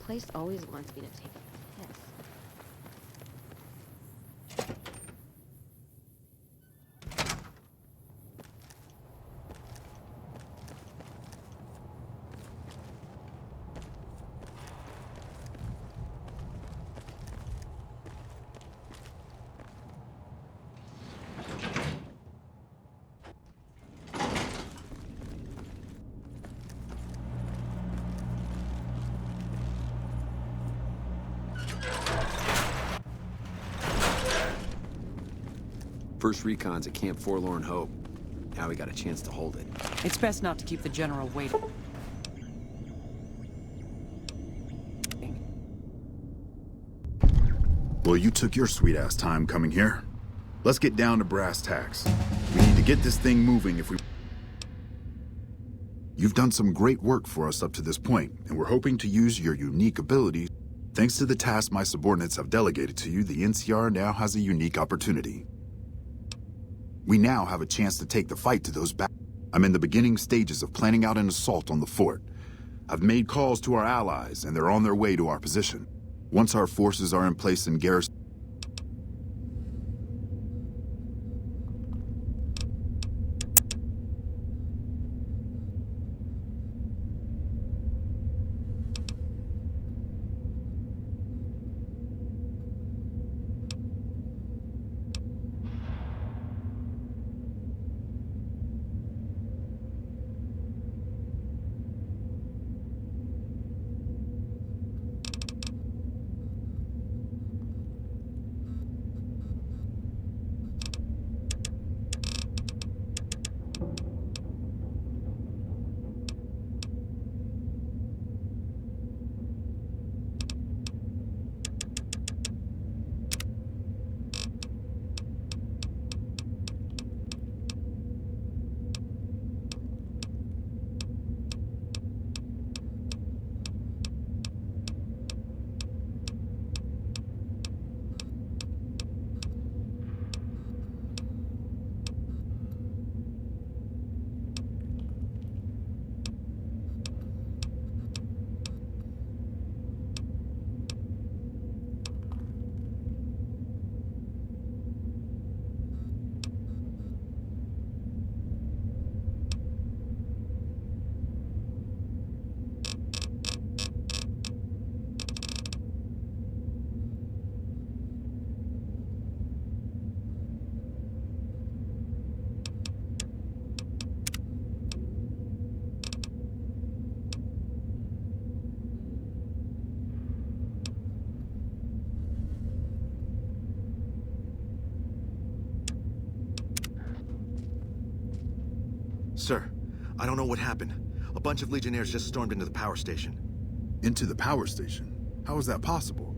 place always wants me to take a piss. First recon's at Camp Forlorn Hope. Now we got a chance to hold it. It's best not to keep the general waiting. Well, you took your sweet-ass time coming here. Let's get down to brass tacks. We need to get this thing moving if we... You've done some great work for us up to this point, and we're hoping to use your unique abilities. Thanks to the task my subordinates have delegated to you, the NCR now has a unique opportunity. We now have a chance to take the fight to those back. I'm in the beginning stages of planning out an assault on the fort. I've made calls to our allies, and they're on their way to our position. Once our forces are in place in garrison... Sir, I don't know what happened. A bunch of Legionnaires just stormed into the power station. Into the power station? How is that possible?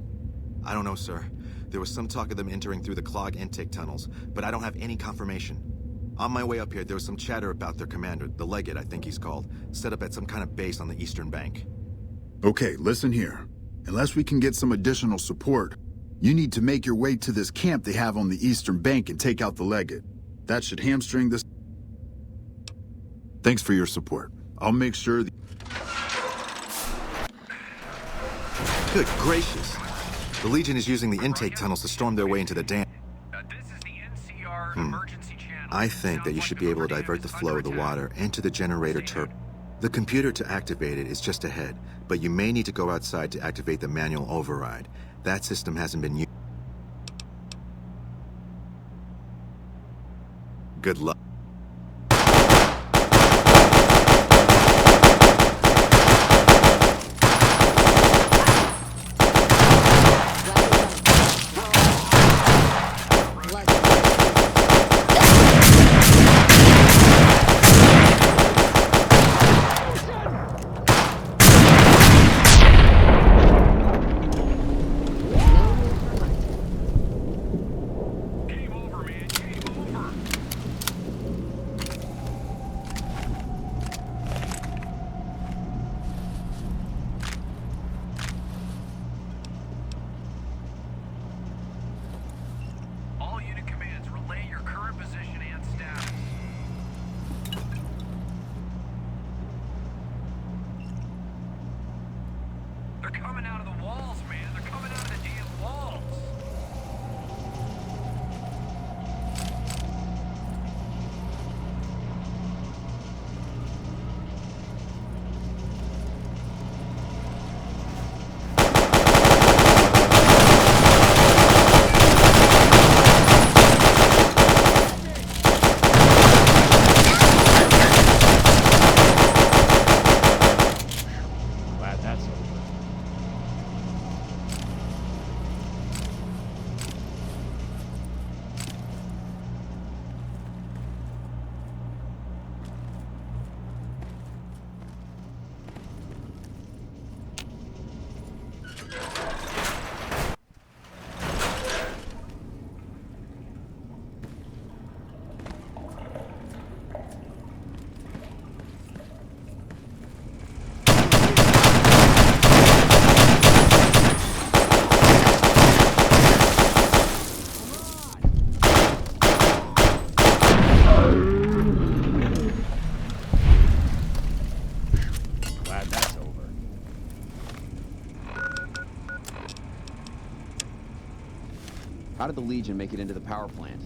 I don't know, sir. There was some talk of them entering through the clog intake tunnels, but I don't have any confirmation. On my way up here, there was some chatter about their commander, the Legate, I think he's called, set up at some kind of base on the eastern bank. Okay, listen here. Unless we can get some additional support, you need to make your way to this camp they have on the eastern bank and take out the Legate. That should hamstring this... Thanks for your support. I'll make sure... Good gracious. The Legion is using the intake tunnels to storm their way into the dam. This is the NCR emergency channel. I think that you should be able to divert the flow of the water into the generator turbine. The computer to activate it is just ahead, but you may need to go outside to activate the manual override. That system hasn't been used. Good luck. How did the Legion make it into the power plant?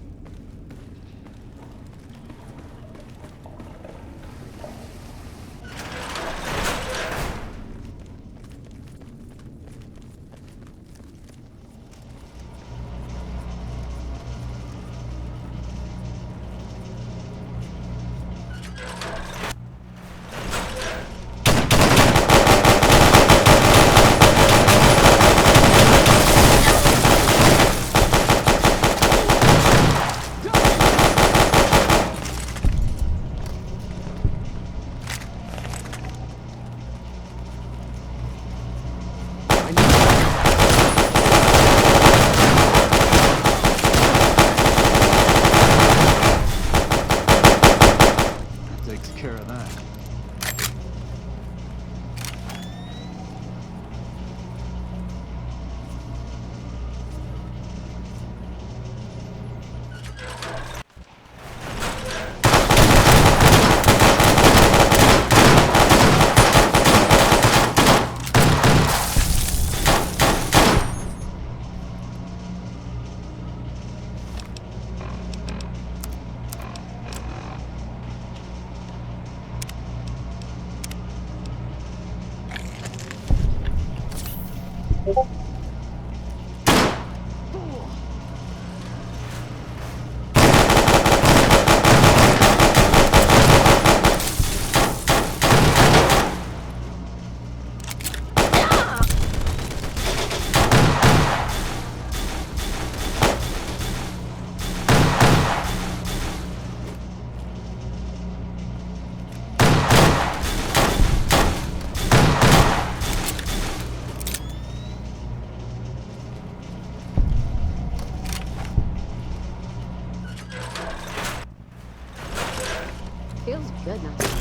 Feels good now.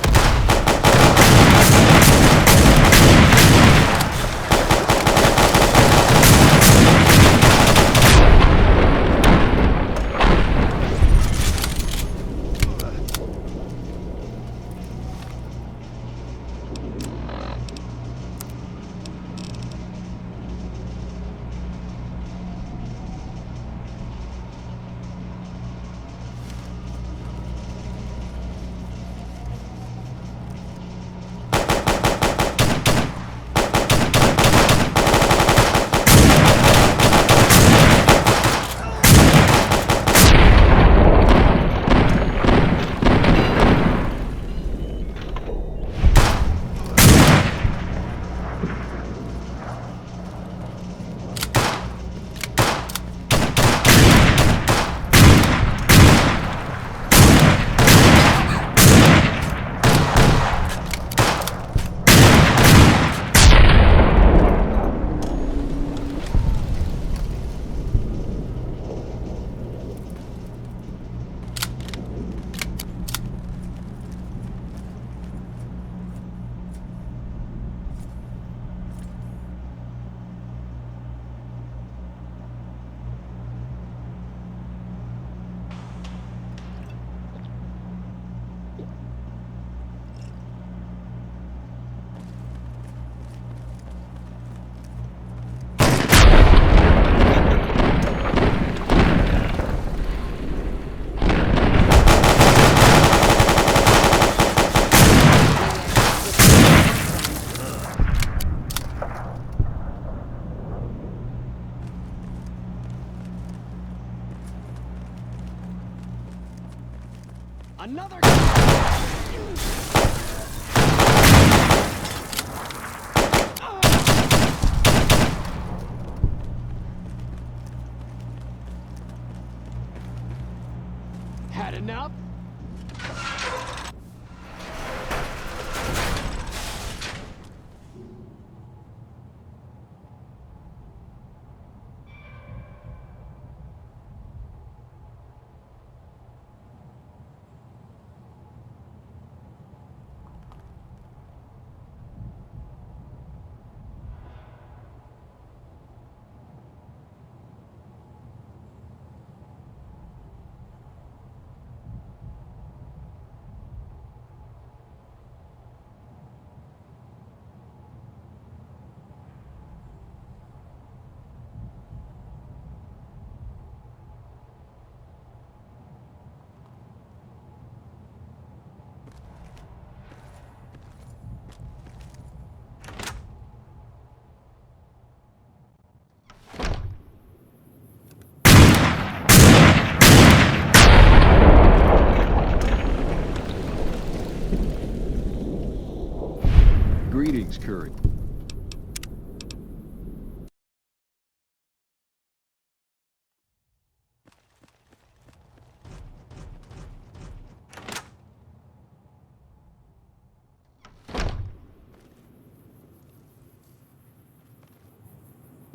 Greetings, Curry.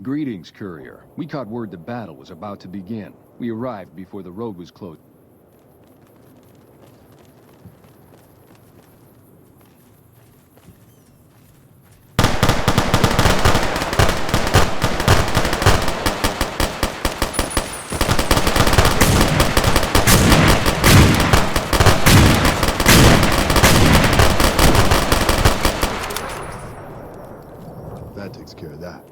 Greetings, courier. We caught word the battle was about to begin. We arrived before the road was closed. That takes care of that.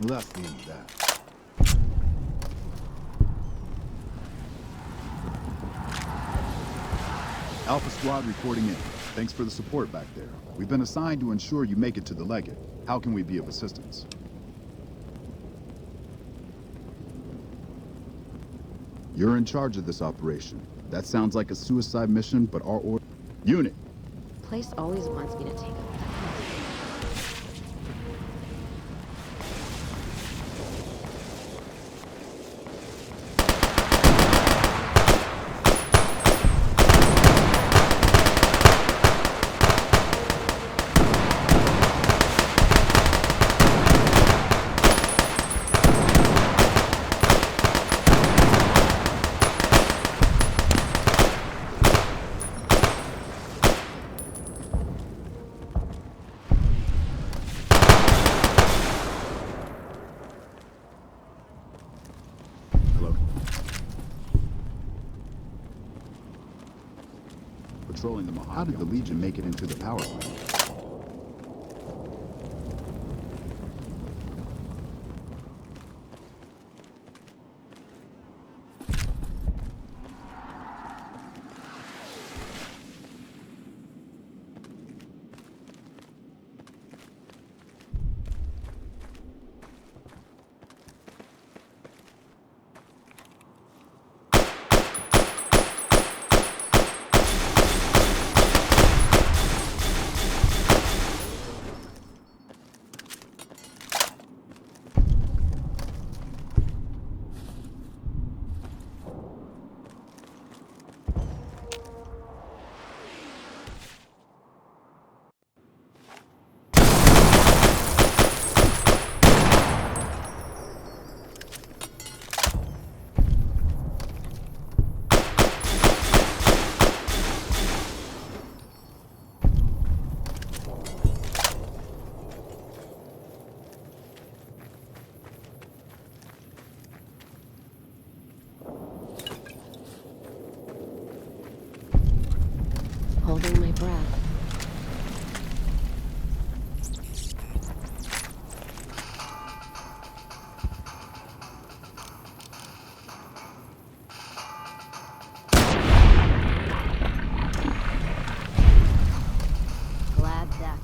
Well, that's the end of that. Alpha Squad reporting in. Thanks for the support back there. We've been assigned to ensure you make it to the Legate. How can we be of assistance? You're in charge of this operation. That sounds like a suicide mission, but our order... Unit! Place always wants me to take up. Patrolling the Mojave. How did the Legion make it into the power plant?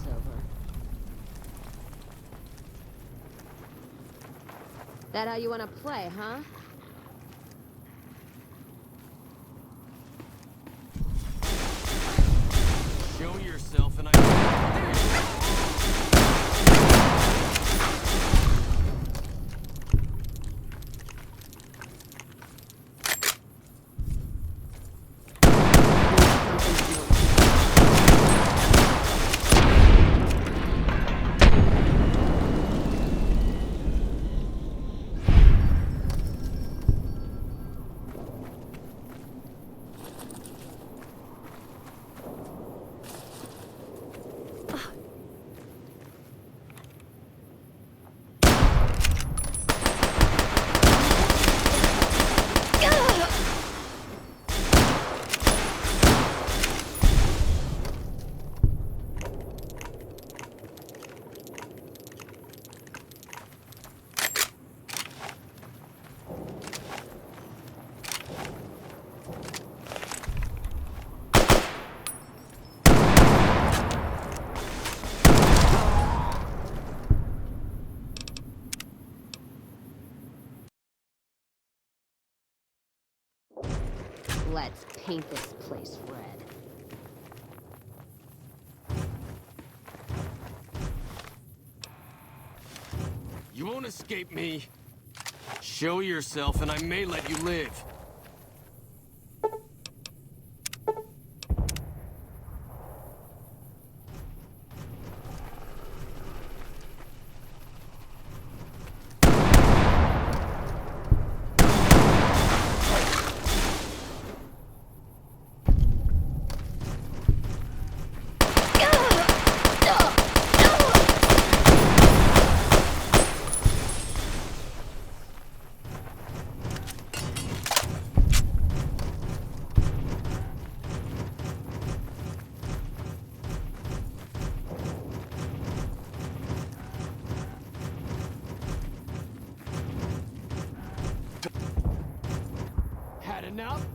night's over. That how you want to play, huh? Show yourself and I... Let's paint this place red. You won't escape me. Show yourself and I may let you live. Had enough?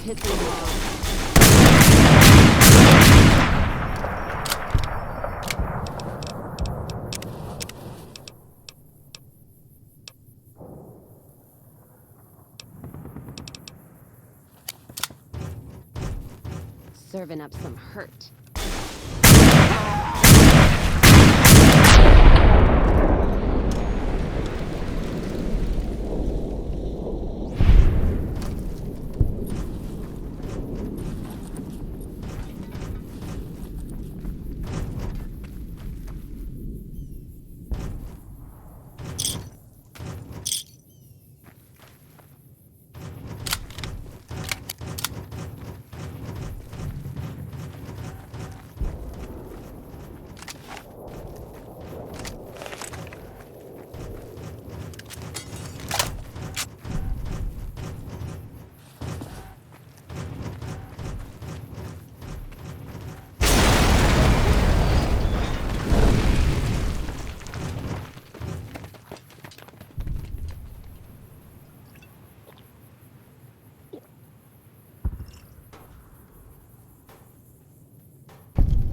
Hit the wall. Serving up some hurt.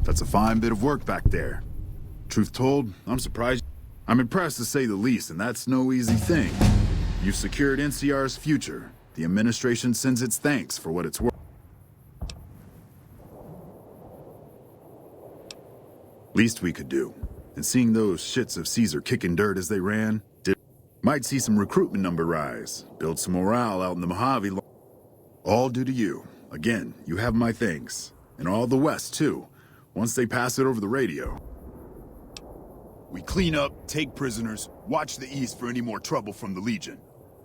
That's a fine bit of work back there. Truth told, I'm surprised. I'm impressed to say the least, and that's no easy thing. You've secured NCR's future. The administration sends its thanks for what it's worth. Least we could do. And seeing those shits of Caesar kicking dirt as they ran, might see some recruitment number rise, build some morale out in the Mojave. All due to you. Again, you have my thanks. And all the West, too. Once they pass it over the radio. We clean up, take prisoners, watch the East for any more trouble from the Legion.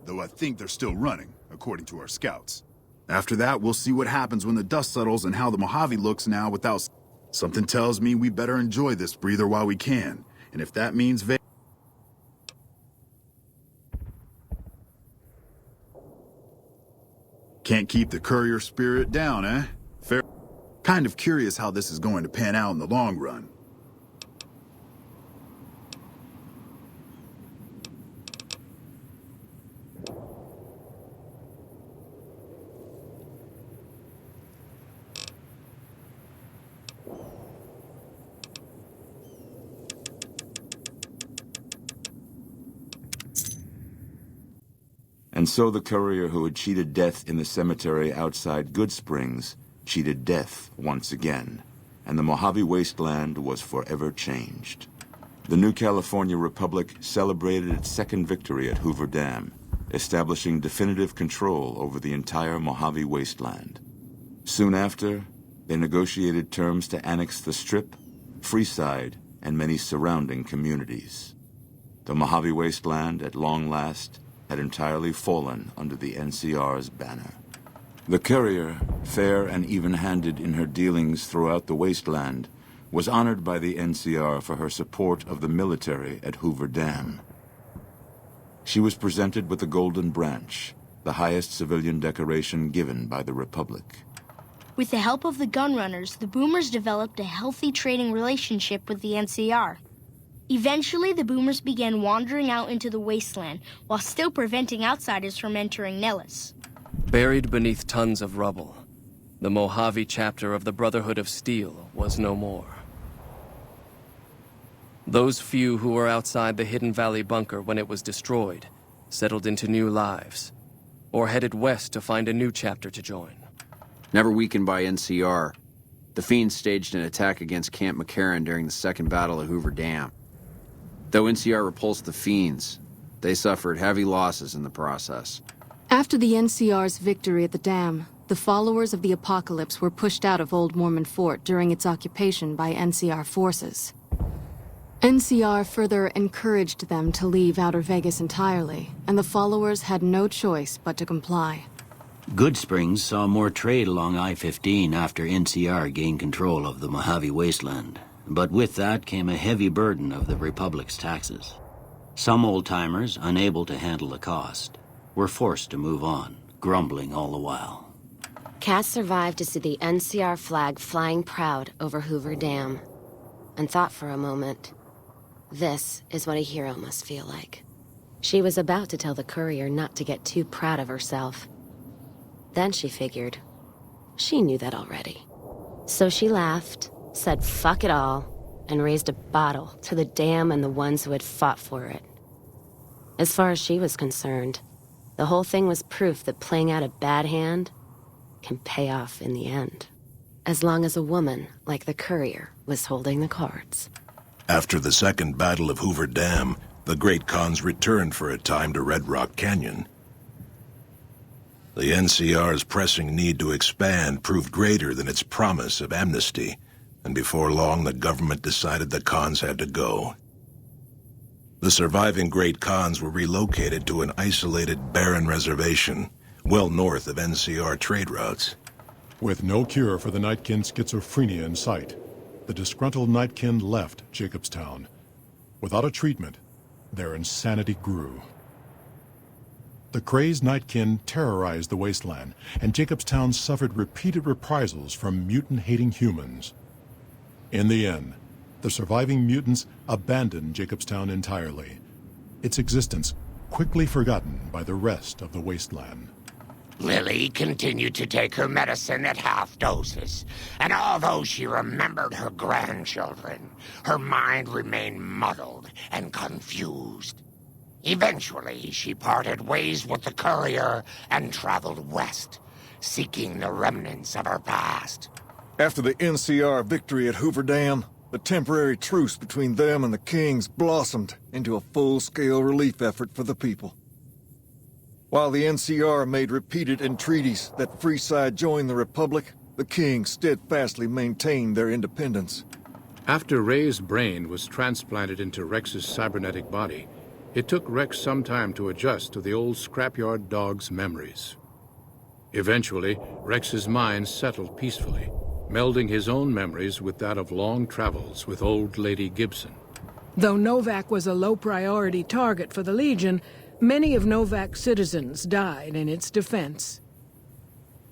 Though I think they're still running, according to our scouts. After that, we'll see what happens when the dust settles and how the Mojave looks now without... Something tells me we better enjoy this breather while we can. And if that means Can't keep the courier spirit down, eh? Fair. Kind of curious how this is going to pan out in the long run. so the courier who had cheated death in the cemetery outside Good Springs cheated death once again, and the Mojave Wasteland was forever changed. The new California Republic celebrated its second victory at Hoover Dam, establishing definitive control over the entire Mojave Wasteland. Soon after, they negotiated terms to annex the Strip, Freeside, and many surrounding communities. The Mojave Wasteland, at long last, had entirely fallen under the NCR's banner. The courier, fair and even-handed in her dealings throughout the wasteland, was honored by the NCR for her support of the military at Hoover Dam. She was presented with the Golden Branch, the highest civilian decoration given by the Republic. With the help of the gunrunners, the Boomers developed a healthy trading relationship with the NCR. Eventually, the Boomers began wandering out into the wasteland while still preventing outsiders from entering Nellis. Buried beneath tons of rubble, the Mojave chapter of the Brotherhood of Steel was no more. Those few who were outside the Hidden Valley bunker when it was destroyed settled into new lives, or headed west to find a new chapter to join. Never weakened by NCR, the Fiends staged an attack against Camp McCarran during the Second Battle of Hoover Dam. Though NCR repulsed the Fiends, they suffered heavy losses in the process. After the NCR's victory at the dam, the followers of the Apocalypse were pushed out of Old Mormon Fort during its occupation by NCR forces. NCR further encouraged them to leave Outer Vegas entirely, and the followers had no choice but to comply. Good Springs saw more trade along I-15 after NCR gained control of the Mojave Wasteland. But with that came a heavy burden of the Republic's taxes. Some old-timers, unable to handle the cost, were forced to move on, grumbling all the while. Cass survived to see the NCR flag flying proud over Hoover Dam, and thought for a moment, this is what a hero must feel like. She was about to tell the courier not to get too proud of herself. Then she figured, she knew that already. So she laughed, said fuck it all, and raised a bottle to the dam and the ones who had fought for it. As far as she was concerned, the whole thing was proof that playing out a bad hand can pay off in the end. As long as a woman like the courier was holding the cards. After the Second Battle of Hoover Dam, the Great Khans returned for a time to Red Rock Canyon. The NCR's pressing need to expand proved greater than its promise of amnesty, and before long the government decided the Khans had to go. The surviving Great Khans were relocated to an isolated, barren reservation, well north of NCR trade routes. With no cure for the Nightkin schizophrenia in sight, the disgruntled Nightkin left Jacobstown. Without a treatment, their insanity grew. The crazed Nightkin terrorized the wasteland, and Jacobstown suffered repeated reprisals from mutant-hating humans. In the end, the surviving mutants abandoned Jacobstown entirely, its existence quickly forgotten by the rest of the wasteland. Lily continued to take her medicine at half doses, and although she remembered her grandchildren, her mind remained muddled and confused. Eventually, she parted ways with the courier and traveled west, seeking the remnants of her past. After the NCR victory at Hoover Dam, the temporary truce between them and the Kings blossomed into a full-scale relief effort for the people. While the NCR made repeated entreaties that Freeside join the Republic, the Kings steadfastly maintained their independence. After Ray's brain was transplanted into Rex's cybernetic body, it took Rex some time to adjust to the old scrapyard dog's memories. Eventually, Rex's mind settled peacefully, melding his own memories with that of long travels with old Lady Gibson. Though Novak was a low-priority target for the Legion, many of Novak's citizens died in its defense.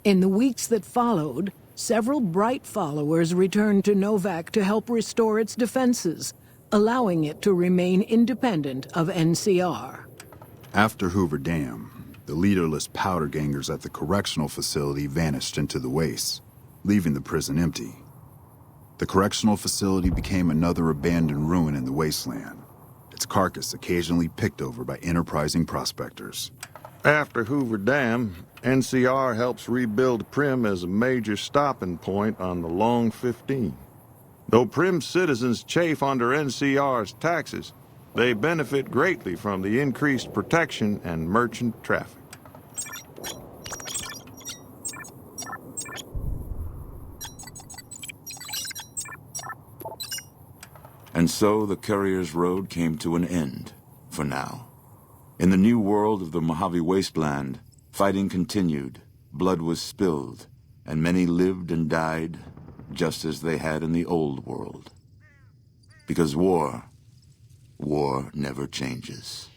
In the weeks that followed, several bright followers returned to Novak to help restore its defenses, allowing it to remain independent of NCR. After Hoover Dam, the leaderless powder gangers at the correctional facility vanished into the wastes, leaving the prison empty. The correctional facility became another abandoned ruin in the wasteland, its carcass occasionally picked over by enterprising prospectors. After Hoover Dam, NCR helps rebuild Prim as a major stopping point on the Long 15. Though Prim citizens chafe under NCR's taxes, they benefit greatly from the increased protection and merchant traffic. And so the Courier's Road came to an end, for now. In the new world of the Mojave Wasteland, fighting continued, blood was spilled, and many lived and died just as they had in the old world. Because war never changes.